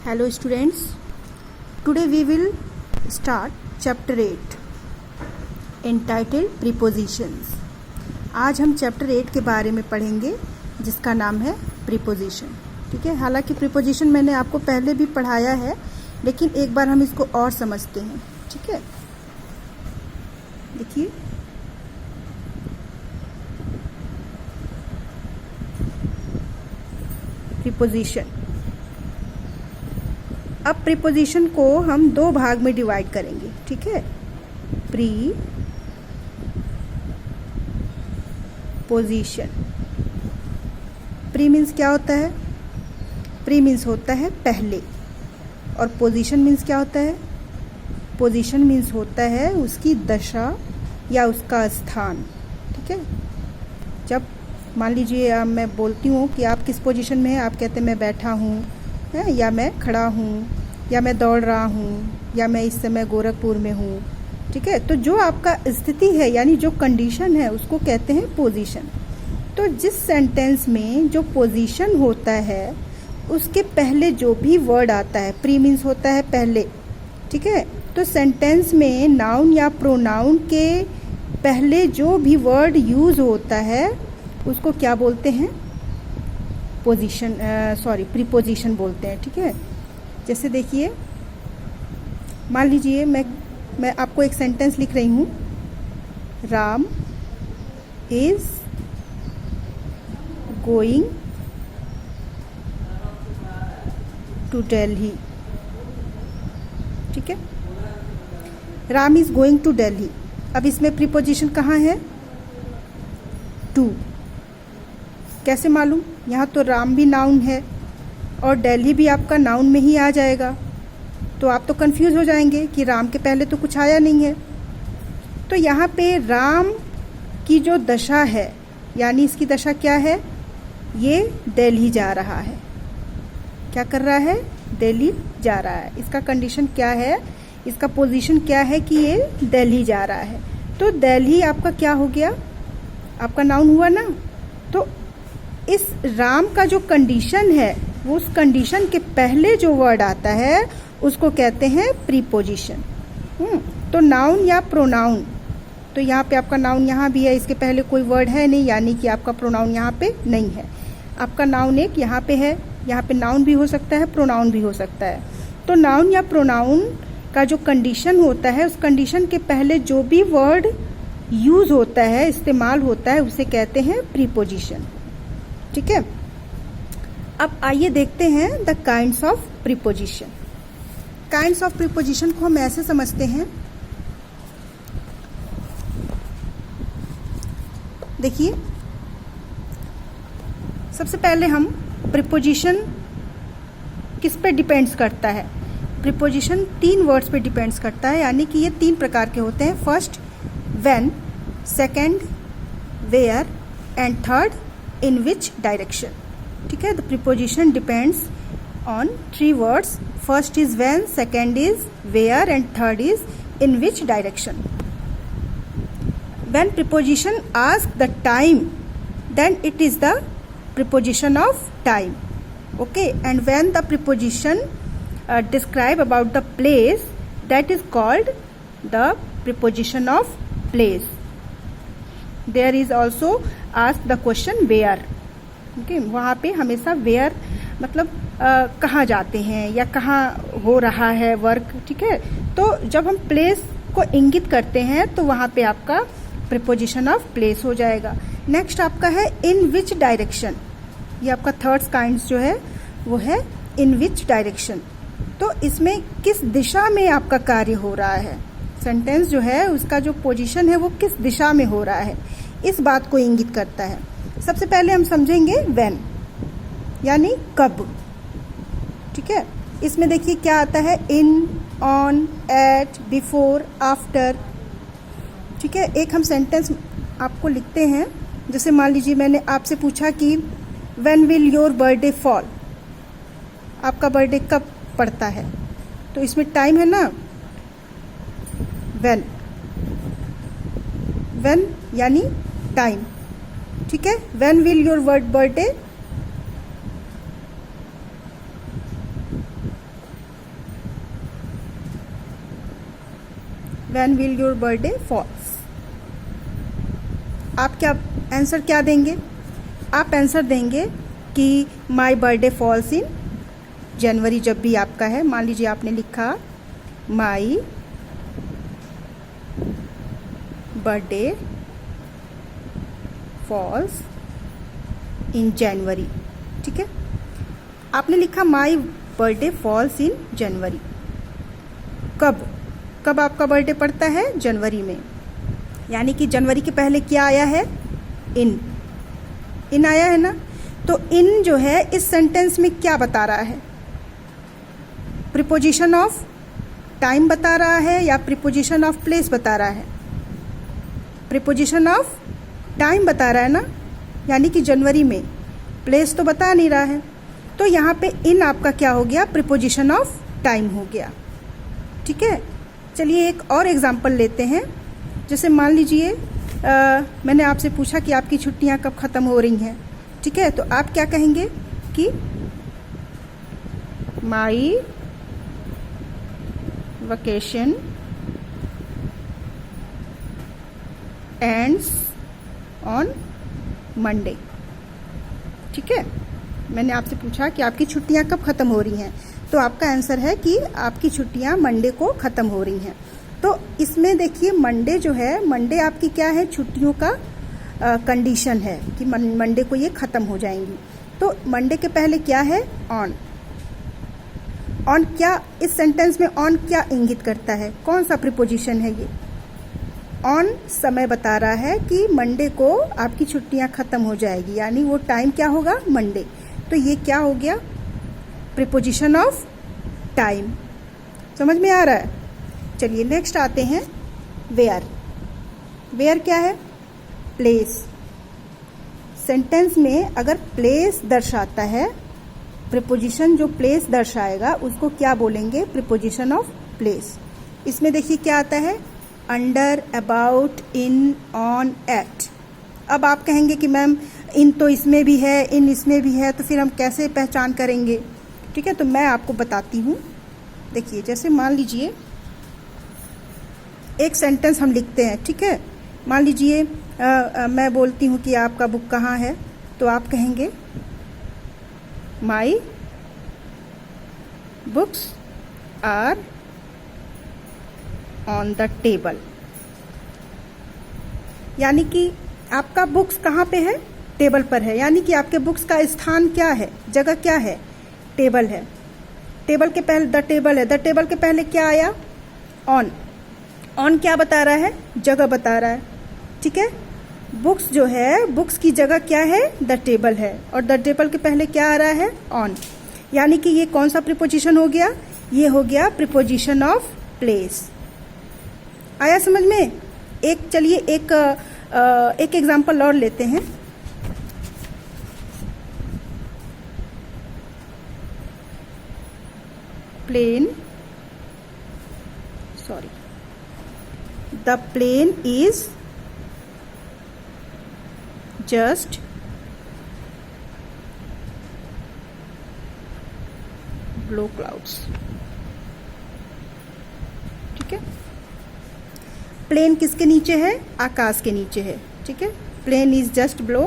Hello students, today we will start chapter 8 entitled prepositions। आज हम chapter 8 के बारे में पढ़ेंगे जिसका नाम है प्रीपोजिशन। ठीक है, हालांकि प्रीपोजिशन मैंने आपको पहले भी पढ़ाया है, लेकिन एक बार हम इसको और समझते हैं। ठीक है, देखिए प्रीपोजिशन। अब प्रीपोजिशन को हम दो भाग में डिवाइड करेंगे। ठीक है, प्री पोजिशन। प्री मीन्स क्या होता है? प्री मीन्स होता है पहले, और पोजीशन मीन्स क्या होता है? पोजीशन मीन्स होता है उसकी दशा या उसका स्थान। ठीक है, जब मान लीजिए मैं बोलती हूँ कि आप किस पोजीशन में हैं, आप कहते हैं मैं बैठा हूँ, या मैं खड़ा हूँ, या मैं दौड़ रहा हूँ, या मैं इस समय गोरखपुर में हूँ। ठीक है, तो जो आपका स्थिति है यानी जो कंडीशन है उसको कहते हैं पोजीशन। तो जिस सेंटेंस में जो पोजीशन होता है उसके पहले जो भी वर्ड आता है, प्री मीन्स होता है पहले। ठीक है, तो सेंटेंस में नाउन या प्रोनाउन के पहले जो भी वर्ड यूज होता है उसको क्या बोलते हैं? पोजीशन, प्रीपोजिशन बोलते हैं। ठीक है, जैसे देखिए मान लीजिए मैं आपको एक सेंटेंस लिख रही हूँ, Ram is going to Delhi. ठीक है, Ram is going to Delhi. अब इसमें प्रीपोजिशन कहाँ है? टू। कैसे मालूम? यहाँ तो राम भी नाउन है और दिल्ली भी आपका नाउन में ही आ जाएगा, तो आप तो कंफ्यूज हो जाएंगे कि राम के पहले तो कुछ आया नहीं है। तो यहाँ पे राम की जो दशा है यानी इसकी दशा क्या है? ये दिल्ली जा रहा है। क्या कर रहा है? दिल्ली जा रहा है। इसका कंडीशन क्या है? इसका पोजीशन क्या है कि ये दिल्ली जा रहा है। तो दिल्ली आपका क्या हो गया? आपका नाउन हुआ ना। तो इस राम का जो कंडीशन है वो उस कंडीशन के पहले जो वर्ड आता है उसको कहते हैं प्रीपोजिशन। तो नाउन या प्रोनाउन, तो यहाँ पे आपका नाउन यहाँ भी है, इसके पहले कोई वर्ड है नहीं, यानी कि आपका प्रोनाउन यहाँ पे नहीं है। आपका नाउन एक यहाँ पे है, यहाँ पे नाउन भी हो सकता है, प्रोनाउन भी हो सकता है। तो नाउन या प्रोनाउन का जो कंडीशन होता है उस कंडीशन के पहले जो भी वर्ड यूज होता है, इस्तेमाल होता है, उसे कहते हैं प्रीपोजिशन। ठीक है, अब आइए देखते हैं the kinds of preposition. Kinds of preposition को हम ऐसे समझते हैं, देखिए सबसे पहले हम प्रीपोजिशन किस पे डिपेंड्स करता है? प्रीपोजिशन तीन वर्ड्स पे डिपेंड्स करता है, यानी कि ये तीन प्रकार के होते हैं। First when, second where, and third in which direction. ठीक है, the preposition depends on three words. First is when, second is where, and third is in which direction. When preposition asks the time, then it is the preposition of time. Okay, and when the preposition describe about the place, that is called the preposition of place. There is also asked the question where. Okay, वहाँ पे हमेशा where मतलब कहाँ जाते हैं या कहाँ हो रहा है वर्क। ठीक है, तो जब हम प्लेस को इंगित करते हैं तो वहाँ पे आपका प्रीपोजिशन ऑफ प्लेस हो जाएगा। नेक्स्ट आपका है इन विच डायरेक्शन। ये आपका थर्ड काइंड जो है वो है इन विच डायरेक्शन। तो इसमें किस दिशा में आपका कार्य हो रहा है, सेंटेंस जो है उसका जो पोजीशन है वो किस दिशा में हो रहा है, इस बात को इंगित करता है। सबसे पहले हम समझेंगे व्हेन, यानी कब। ठीक है, इसमें देखिए क्या आता है? इन, ऑन, एट, बिफोर, आफ्टर। ठीक है, एक हम सेंटेंस आपको लिखते हैं, जैसे मान लीजिए मैंने आपसे पूछा कि when will your birthday fall, आपका बर्थडे कब पड़ता है, तो इसमें टाइम है ना, व्हेन। व्हेन यानी टाइम। ठीक है, when will your birthday when will your birthday falls. आप क्या आंसर क्या देंगे? आप आंसर देंगे कि माई बर्थडे फॉल्स इन जनवरी। जब भी आपका है, मान लीजिए आपने लिखा माई बर्थडे फॉल्स इन जनवरी, ठीक है। आपने लिखा माई बर्थडे फॉल्स इन जनवरी। कब कब आपका बर्थडे पड़ता है? जनवरी में। यानी कि जनवरी के पहले क्या आया है? इन आया है ना। तो इन जो है इस सेंटेंस में क्या बता रहा है? प्रीपोजिशन ऑफ टाइम बता रहा है या प्रीपोजिशन ऑफ प्लेस बता रहा है? प्रीपोजिशन ऑफ टाइम बता रहा है ना, यानी कि जनवरी में। प्लेस तो बता नहीं रहा है। तो यहाँ पे इन आपका क्या हो गया? प्रीपोजिशन ऑफ टाइम हो गया, ठीक है। चलिए एक और एग्जांपल लेते हैं। जैसे मान लीजिए मैंने आपसे पूछा कि आपकी छुट्टियां कब ख़त्म हो रही हैं, ठीक है। तो आप क्या कहेंगे कि माई वेकेशन एंड्स ऑन मंडे, ठीक है। मैंने आपसे पूछा कि आपकी छुट्टियां कब ख़त्म हो रही हैं, तो आपका आंसर है कि आपकी छुट्टियां मंडे को ख़त्म हो रही हैं। तो इसमें देखिए मंडे जो है, मंडे आपकी क्या है? छुट्टियों का कंडीशन है कि मंडे को ये ख़त्म हो जाएंगी। तो मंडे के पहले क्या है? ऑन। ऑन क्या इस सेंटेंस में ऑन क्या इंगित करता है? कौन सा प्रीपोजिशन है ये? ऑन समय बता रहा है कि मंडे को आपकी छुट्टियां ख़त्म हो जाएगी, यानी वो टाइम क्या होगा? मंडे। तो ये क्या हो गया? Preposition of time. समझ में आ रहा है? चलिए नेक्स्ट आते हैं वेयर। वेयर क्या है? प्लेस। सेंटेंस में अगर प्लेस दर्शाता है, प्रीपोजिशन जो प्लेस दर्शाएगा उसको क्या बोलेंगे? Preposition of place. इसमें देखिए क्या आता है? Under, about, in, on, at. अब आप कहेंगे कि मैम इन तो इसमें भी है, इन इसमें भी है, तो फिर हम कैसे पहचान करेंगे? ठीक है, तो मैं आपको बताती हूँ। देखिए जैसे मान लीजिए एक सेंटेंस हम लिखते हैं, ठीक है। मान लीजिए मैं बोलती हूँ कि आपका बुक कहाँ है, तो आप कहेंगे my books are on the table. यानी कि आपका बुक्स कहाँ पे है? टेबल पर है। यानी कि आपके बुक्स का स्थान क्या है? जगह क्या है? टेबल है। टेबल के पहले द टेबल है। द टेबल के पहले क्या आया? ऑन। ऑन क्या बता रहा है? जगह बता रहा है, ठीक है। बुक्स जो है, बुक्स की जगह क्या है? द टेबल है, और द टेबल के पहले क्या आ रहा है? ऑन। यानी कि ये कौन सा प्रीपोजिशन हो गया? ये हो गया प्रीपोजिशन ऑफ प्लेस। आया समझ में? चलिए एक एग्जांपल और लेते हैं। The plane is just below clouds, ठीक है। प्लेन किसके नीचे है? आकाश के नीचे है, ठीक है। Plane is just below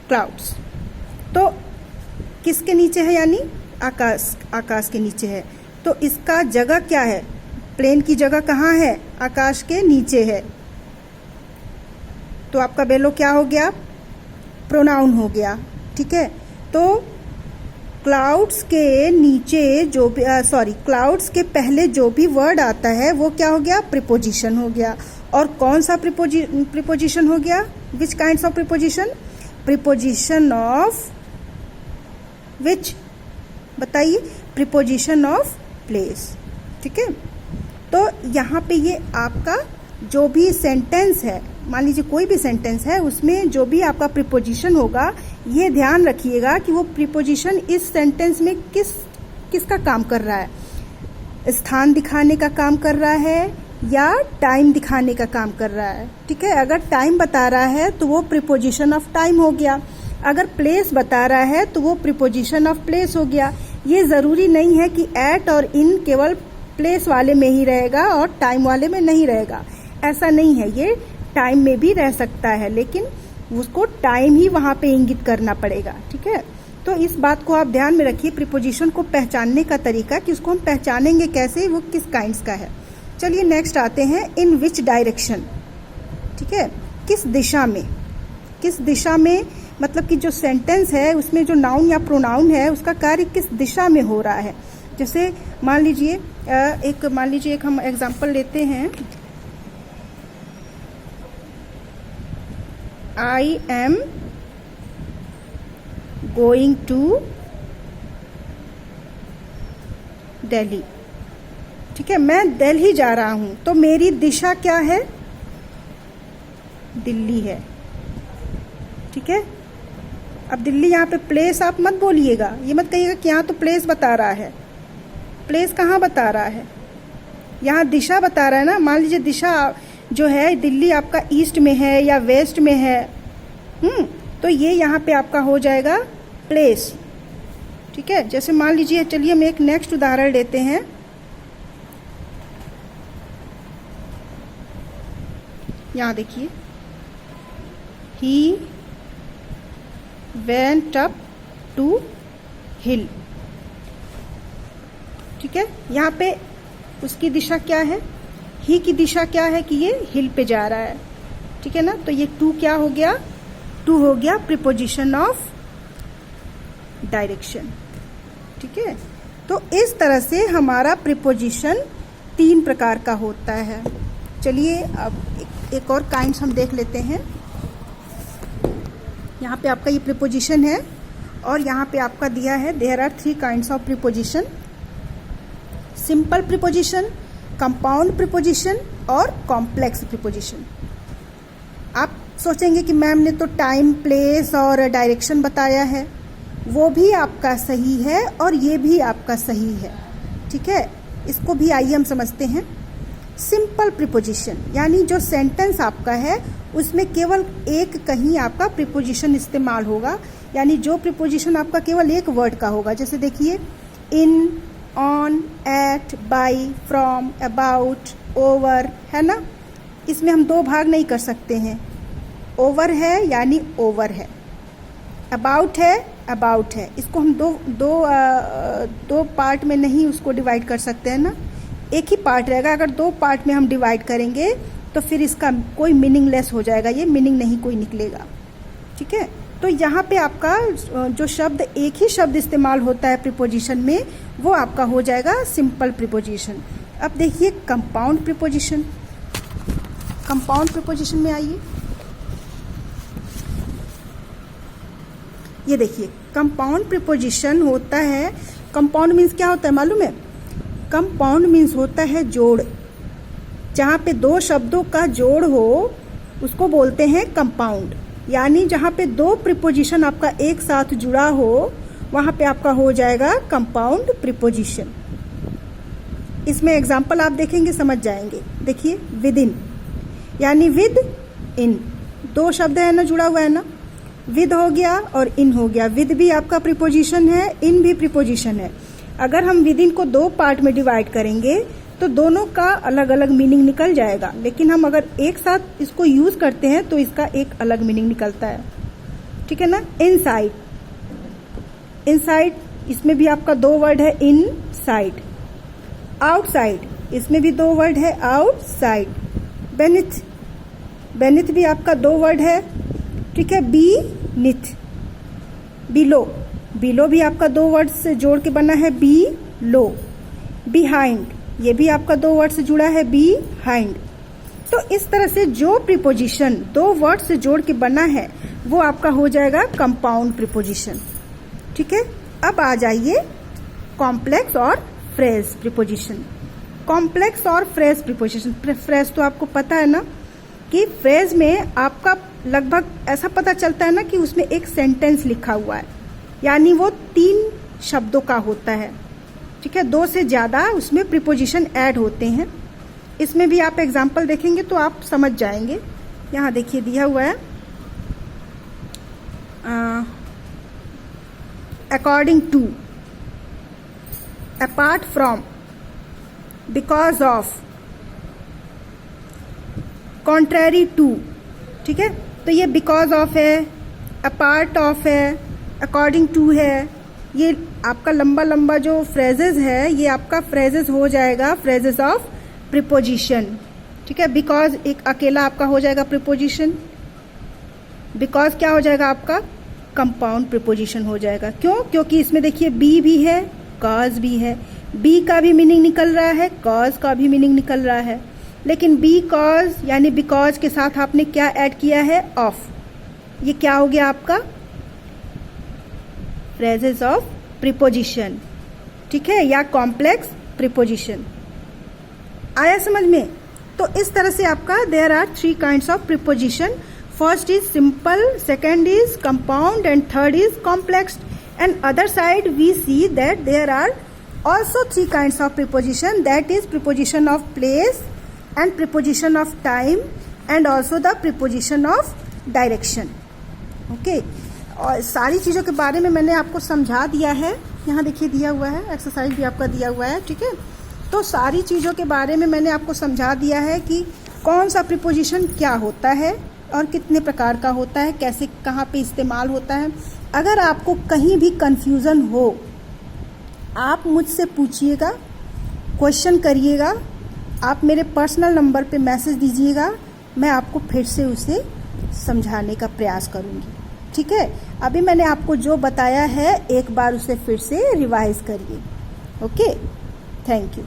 clouds. तो किसके नीचे है? यानी आकाश के नीचे है। तो इसका जगह क्या है? प्लेन की जगह कहाँ है? आकाश के नीचे है। तो आपका बेलो क्या हो गया? प्रोनाउन हो गया, ठीक है। तो क्लाउड्स के नीचे जो भी क्लाउड्स के पहले जो भी वर्ड आता है वो क्या हो गया? प्रीपोजिशन हो गया। और कौन सा प्रीपोजिशन हो गया? Which kinds of preposition? Preposition of which? बताइए। प्रीपोजिशन ऑफ प्लेस, ठीक है। तो यहाँ पे ये आपका जो भी सेंटेंस है, मान लीजिए कोई भी सेंटेंस है, उसमें जो भी आपका प्रीपोजिशन होगा, ये ध्यान रखिएगा कि वो प्रीपोजिशन इस सेंटेंस में किसका काम कर रहा है? स्थान दिखाने का काम कर रहा है या टाइम दिखाने का काम कर रहा है, ठीक है। अगर टाइम बता रहा है तो वो प्रीपोजिशन ऑफ टाइम हो गया। अगर प्लेस बता रहा है तो वो प्रीपोजिशन ऑफ प्लेस हो गया। ये ज़रूरी नहीं है कि एट और इन केवल प्लेस वाले में ही रहेगा और टाइम वाले में नहीं रहेगा। ऐसा नहीं है, ये टाइम में भी रह सकता है, लेकिन उसको टाइम ही वहां पे इंगित करना पड़ेगा। ठीक है, तो इस बात को आप ध्यान में रखिए, प्रीपोजिशन को पहचानने का तरीका कि उसको हम पहचानेंगे कैसे, वो किस काइंड्स का है। चलिए नेक्स्ट आते हैं, इन विच डायरेक्शन। ठीक है, किस दिशा में, किस दिशा में मतलब कि जो सेंटेंस है उसमें जो नाउन या प्रोनाउन है उसका कार्य किस दिशा में हो रहा है। जैसे मान लीजिए एक हम एग्जांपल लेते हैं, I am going to Delhi. ठीक है, मैं दिल्ली जा रहा हूं, तो मेरी दिशा क्या है, दिल्ली है। ठीक है, अब दिल्ली यहाँ पे प्लेस आप मत बोलिएगा, ये मत कहिएगा कि यहाँ तो प्लेस बता रहा है। प्लेस कहाँ बता रहा है, यहाँ दिशा बता रहा है ना। मान लीजिए दिशा जो है दिल्ली आपका ईस्ट में है या वेस्ट में है, तो ये यहाँ पे आपका हो जाएगा प्लेस। ठीक है, जैसे मान लीजिए, चलिए हम एक नेक्स्ट उदाहरण लेते हैं। यहाँ देखिए, ही वेंट अप टू हिल। ठीक है, यहाँ पे उसकी दिशा क्या है, ही की दिशा क्या है कि ये हिल पे जा रहा है। ठीक है ना, तो ये टू क्या हो गया, टू हो गया प्रीपोजिशन ऑफ डायरेक्शन। ठीक है, तो इस तरह से हमारा प्रीपोजिशन 3 प्रकार का होता है। चलिए अब एक और काइंड्स हम देख लेते हैं। यहाँ पे आपका ये प्रीपोजिशन है और यहाँ पे आपका दिया है there are 3 kinds of preposition, simple preposition, compound preposition और कॉम्प्लेक्स प्रीपोजिशन। आप सोचेंगे कि मैम ने तो टाइम, प्लेस और डायरेक्शन बताया है, वो भी आपका सही है और ये भी आपका सही है। ठीक है, इसको भी आइए हम समझते हैं। सिंपल प्रीपोजिशन यानी जो सेंटेंस आपका है उसमें केवल एक कहीं आपका प्रीपोजिशन इस्तेमाल होगा, यानी जो प्रीपोजिशन आपका केवल एक वर्ड का होगा। जैसे देखिए, in, on, at, by, from, about, over, है ना। इसमें हम 2 भाग नहीं कर सकते हैं, ओवर है यानी ओवर है, अबाउट है अबाउट है। इसको हम दो पार्ट में नहीं उसको डिवाइड कर सकते हैं ना, एक ही पार्ट रहेगा। अगर 2 पार्ट में हम डिवाइड करेंगे तो फिर इसका कोई मीनिंगलेस हो जाएगा, ये मीनिंग नहीं कोई निकलेगा। ठीक है, तो यहाँ पे आपका जो शब्द, एक ही शब्द इस्तेमाल होता है प्रीपोजिशन में, वो आपका हो जाएगा सिंपल प्रीपोजिशन। अब देखिए कंपाउंड प्रीपोजिशन। कंपाउंड प्रीपोजिशन में आइए, ये देखिए कंपाउंड प्रीपोजिशन होता है। कंपाउंड मीन्स क्या होता है मालूम है, कंपाउंड मीन्स होता है जोड़। जहाँ पे 2 शब्दों का जोड़ हो उसको बोलते हैं कंपाउंड। यानी जहाँ पे 2 प्रीपोजिशन आपका एक साथ जुड़ा हो वहाँ पे आपका हो जाएगा कंपाउंड प्रीपोजिशन। इसमें एग्जाम्पल आप देखेंगे समझ जाएंगे। देखिए, विद इन यानी विद इन, 2 शब्द है ना, जुड़ा हुआ है ना, विद हो गया और इन हो गया। विद भी आपका प्रीपोजिशन है, इन भी प्रीपोजिशन है। अगर हम विद इन को 2 पार्ट में डिवाइड करेंगे तो दोनों का अलग अलग मीनिंग निकल जाएगा, लेकिन हम अगर एक साथ इसको यूज करते हैं तो इसका एक अलग मीनिंग निकलता है। ठीक है ना। इनसाइड, इनसाइड इसमें भी आपका 2 वर्ड है, इन साइड। आउटसाइड, इसमें भी 2 वर्ड है, आउटसाइड। बेनिथ, बेनिथ भी आपका 2 वर्ड है। ठीक है। बी निथ, बिलो, बिलो भी आपका 2 वर्ड से जोड़ के बना है, बी लो। बिहाइंड, ये भी आपका 2 वर्ड से जुड़ा है, बी हाइंड। तो इस तरह से जो प्रीपोजिशन 2 वर्ड से जोड़ के बना है वो आपका हो जाएगा कंपाउंड प्रीपोजिशन। ठीक है। अब आ जाइए कॉम्प्लेक्स और फ्रेज प्रीपोजिशन। कॉम्प्लेक्स और फ्रेज प्रीपोजिशन। फ्रेज तो आपको पता है ना कि फ्रेज में आपका लगभग ऐसा पता चलता है ना कि उसमें एक सेंटेंस लिखा हुआ है, यानी वो 3 शब्दों का होता है। ठीक है। 2 से ज्यादा उसमें प्रीपोजिशन ऐड होते हैं। इसमें भी आप एग्जाम्पल देखेंगे तो आप समझ जाएंगे। यहाँ देखिए दिया हुआ है, according to, apart from, because of, contrary to, ठीक है। तो ये बिकॉज ऑफ है, अ पार्ट ऑफ है, अकॉर्डिंग टू है। ये आपका लंबा लंबा जो फ्रेजेस है ये आपका फ्रेजेस हो जाएगा फ्रेजेस ऑफ प्रीपोजिशन, ठीक है। बिकॉज एक अकेला आपका हो जाएगा प्रीपोजिशन, बिकॉज क्या हो जाएगा आपका कंपाउंड प्रीपोजिशन हो जाएगा। क्यों? क्योंकि इसमें देखिए बी भी है, कॉज भी है। बी का भी मीनिंग निकल रहा है, कॉज का भी मीनिंग निकल रहा है, लेकिन बी कॉज यानी बिकॉज के साथ आपने क्या ऐड किया है? ऑफ। ये क्या हो गया आपका? फ्रेजेस ऑफ प्रीपोजिशन, ठीक है, या कॉम्प्लेक्स प्रीपोजिशन। आया समझ में? तो इस तरह से आपका there are 3 kinds of preposition. First is simple, second is compound and third is complex. And other side we see that there are also 3 kinds of preposition, that is preposition of place and preposition of time and also the preposition of direction. Okay, और सारी चीज़ों के बारे में मैंने आपको समझा दिया है। यहाँ देखिए दिया हुआ है, एक्सरसाइज भी आपका दिया हुआ है, ठीक है। तो सारी चीज़ों के बारे में मैंने आपको समझा दिया है कि कौन सा प्रीपोजिशन क्या होता है और कितने प्रकार का होता है, कैसे कहाँ पे इस्तेमाल होता है। अगर आपको कहीं भी कंफ्यूजन हो आप मुझसे पूछिएगा, क्वेश्चन करिएगा, आप मेरे पर्सनल नंबर पे मैसेज दीजिएगा, मैं आपको फिर से उसे समझाने का प्रयास करूँगी, ठीक है। अभी मैंने आपको जो बताया है एक बार उसे फिर से रिवाइज करिए। Okay, thank you.